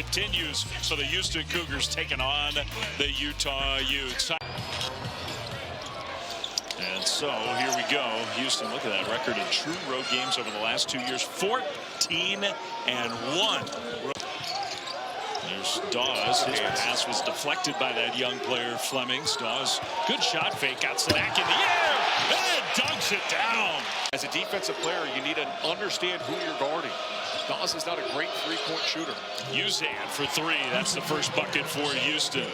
Continues, so the Houston Cougars taking on the Utah Utes. And so here we go. Houston, look at that record in true road games over the last 2 years, 14-1. There's Dawes. His pass was deflected by that young player, Flemings. Dawes, good shot fake, got Sanak in the air, and dunks it down. As a defensive player, you need to understand who you're guarding. Dawes is not a great three-point shooter. Uzan for three. That's the first bucket for Houston.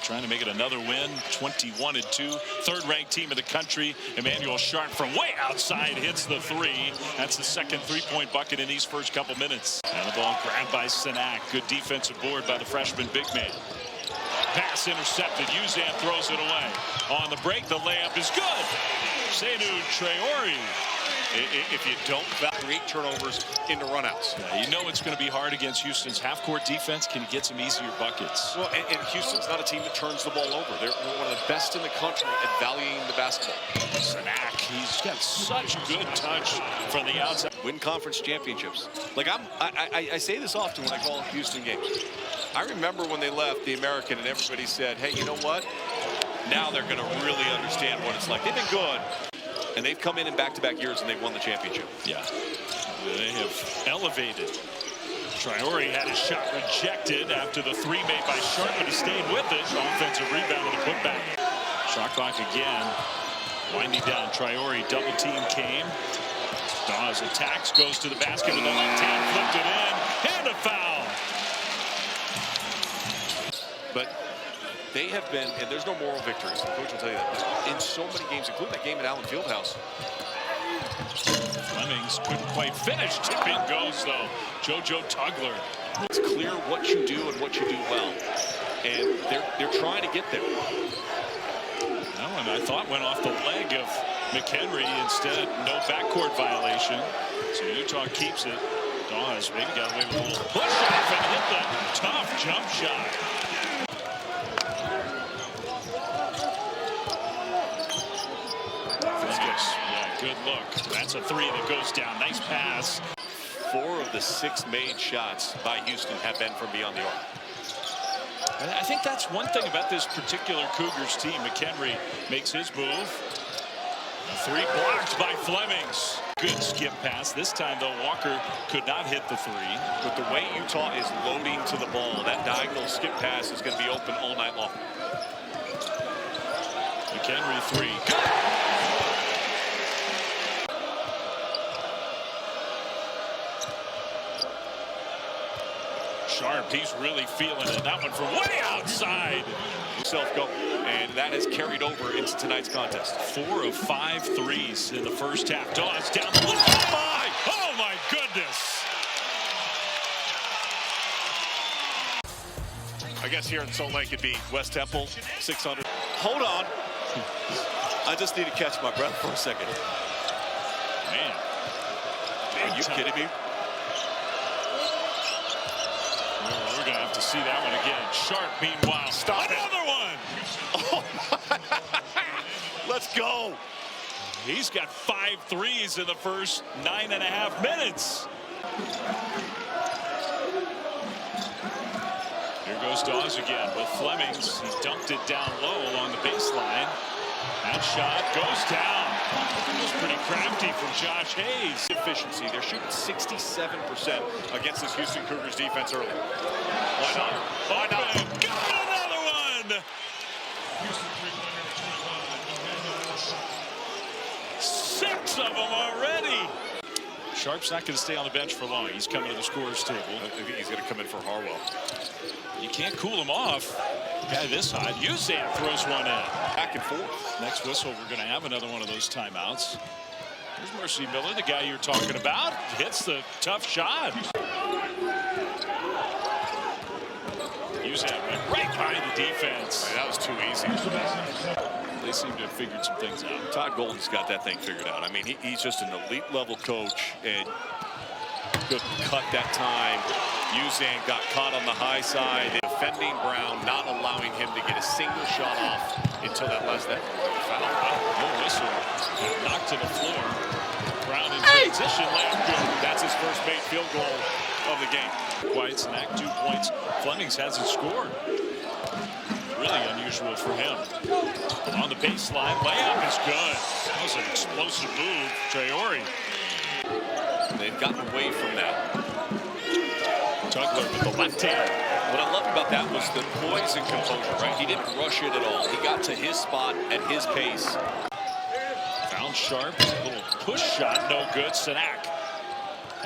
Trying to make it another win, 21-2. Third-ranked team in the country. Emmanuel Sharp from way outside hits the three. That's the second three-point bucket in these first couple minutes. And the ball grabbed by Sanak. Good defensive board by the freshman big man. Pass intercepted. Uzan throws it away. On the break, the layup is good. Senou Traore. If you don't create turnovers into runouts. Yeah, you know it's going to be hard against Houston's half-court defense. Can you get some easier buckets? Well, and Houston's not a team that turns the ball over. They're one of the best in the country at valuing the basketball. Sanak, he's got such good touch from the outside. Win conference championships. Like I say this often when I call Houston games. I remember when they left the American and everybody said, hey, you know what? Now they're going to really understand what it's like. They've been good. And they've come in back-to-back years and they've won the championship. Yeah, they have elevated. Traore had his shot rejected after the three made by Sharp, but he stayed with it. Offensive rebound and a putback. Shot clock again. Winding down. Traore double team came. Dawes attacks, goes to the basket with the left hand, flipped it in, and a foul. But they have been, and there's no moral victories. The coach will tell you that. In so many games, including that game at Allen Fieldhouse. Flemings couldn't quite finish. Tip in goes, though. JoJo Tugler. It's clear what you do and what you do well. And they're trying to get there. That one, I thought, went off the leg of McHenry. Instead, no backcourt violation. So Utah keeps it. Dawes maybe got away with a little push off and hit the tough jump shot. Good look. That's a three that goes down. Nice pass. 4 of the 6 made shots by Houston have been from beyond the arc. I think that's one thing about this particular Cougars team. McHenry makes his move. A three blocked by Flemings. Good skip pass. This time, though, Walker could not hit the three. With the way Utah is loading to the ball, that diagonal skip pass is going to be open all night long. McHenry three. Good. Sharp, he's really feeling it. That one from way outside. Self-go, and that has carried over into tonight's contest. 4 of 5 threes in the first half. Dawes down the look. Oh my goodness. I guess here in Salt Lake it'd be West Temple, 600. Hold on. I just need to catch my breath for a second. Man. Are you kidding me? We're going to have to see that one again. Sharp, meanwhile. Stop Another one. Oh, my. Let's go. He's got 5 threes in the first 9.5 minutes. Here goes Dawes again with Flemings. He dumped it down low along the baseline. That shot goes down. It was pretty crafty from Josh Hayes. Efficiency. They're shooting 67% against this Houston Cougars defense early. Why not? Why not? Got another one. 6 of them already. Sharp's not going to stay on the bench for long. He's coming to the scorer's table. He's going to come in for Harwell. You can't cool him off. Guy this hot. Uzan throws one in. Back and forth. Next whistle, we're going to have another one of those timeouts. Here's Mercy Miller, the guy you're talking about. Hits the tough shot. Uzan went right by the defense. Man, that was too easy. They seem to have figured some things out. Todd Golden's got that thing figured out. I mean, he's just an elite level coach and couldn't cut that time. Uzan got caught on the high side. Defending Brown, not allowing him to get a single shot off until that last foul. No whistle. Knocked to the floor. Brown in transition. Layup good. That's his first made field goal of the game. Quiet Snack, 2 points. Flemings hasn't scored. Really unusual for him. On the baseline, layup is good. That was an explosive move, Traore. They've gotten away from that. Tugler with the left hand. What I loved about that was the poise and composure, right? He didn't rush it at all. He got to his spot at his pace. Found Sharp, a little push shot, no good. Sanak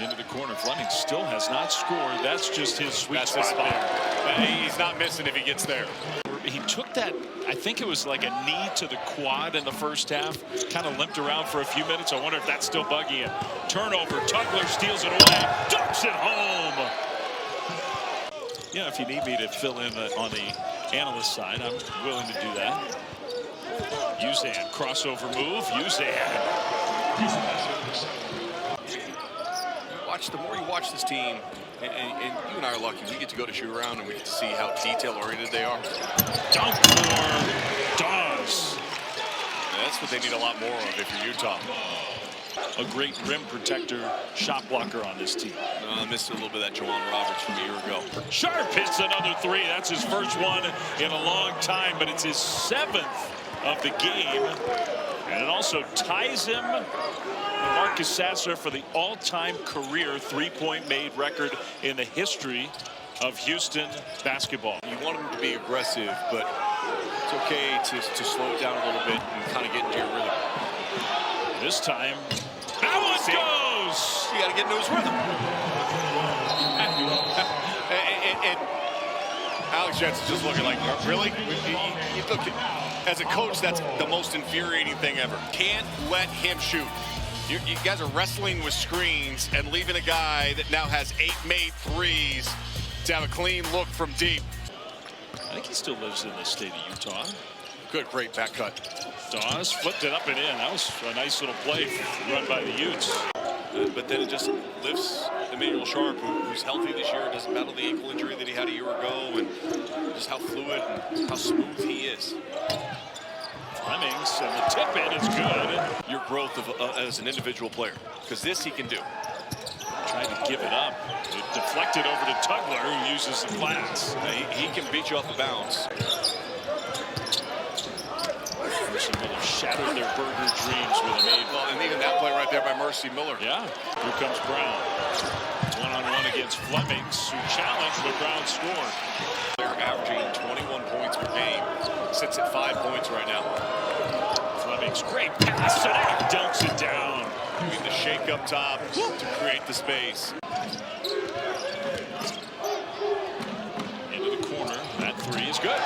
into the corner. Fleming still has not scored. That's just his sweet spot there. He's not missing if he gets there. He took that, I think it was like a knee to the quad in the first half. Kind of limped around for a few minutes. I wonder if that's still bugging him. Turnover, Tugler steals it away, dunks it home. Yeah, if you need me to fill in on the analyst side, I'm willing to do that. Uzan, crossover move, Uzan. The more you watch this team, and you and I are lucky, we get to go to shoot around and we get to see how detail-oriented they are. Dunk for Dawes. That's what they need a lot more of if you're Utah. A great rim protector, shot blocker on this team. I missed a little bit of that Juwan Roberts from a year ago. Sharp hits another three. That's his first one in a long time, but it's his 7th of the game. And it also ties him, Marcus Sasser, for the all-time career three-point made record in the history of Houston basketball. You want him to be aggressive, but it's okay to slow it down a little bit and kind of get into your rhythm. This time, that one goes! You got to get into his rhythm. and Alex Jensen's just looking like, really? Look, as a coach, that's the most infuriating thing ever. Can't let him shoot. You guys are wrestling with screens and leaving a guy that now has 8 made threes to have a clean look from deep. I think he still lives in the state of Utah. Good, great back cut. Dawes flipped it up and in. That was a nice little play run by the Utes. But then it just lifts Emmanuel Sharp, who's healthy this year, doesn't battle the ankle injury that he had a year ago, and just how fluid and how smooth he is. Flemings, and the tip in is good. Your growth as an individual player, because this he can do. Trying to give it up. It deflected over to Tugler, who uses the glass. He can beat you off the bounce. Mercy Miller shattered their burger dreams with a made. Well, and even that play right there by Mercy Miller. Yeah. Here comes Brown. One-on-one against Flemings, who challenged, but Brown scored. They're averaging 21 points per game. Sits at 5 points right now. Flemings, great pass, and dunks it down. Doing the shake up top to create the space. Into the corner. That three is good.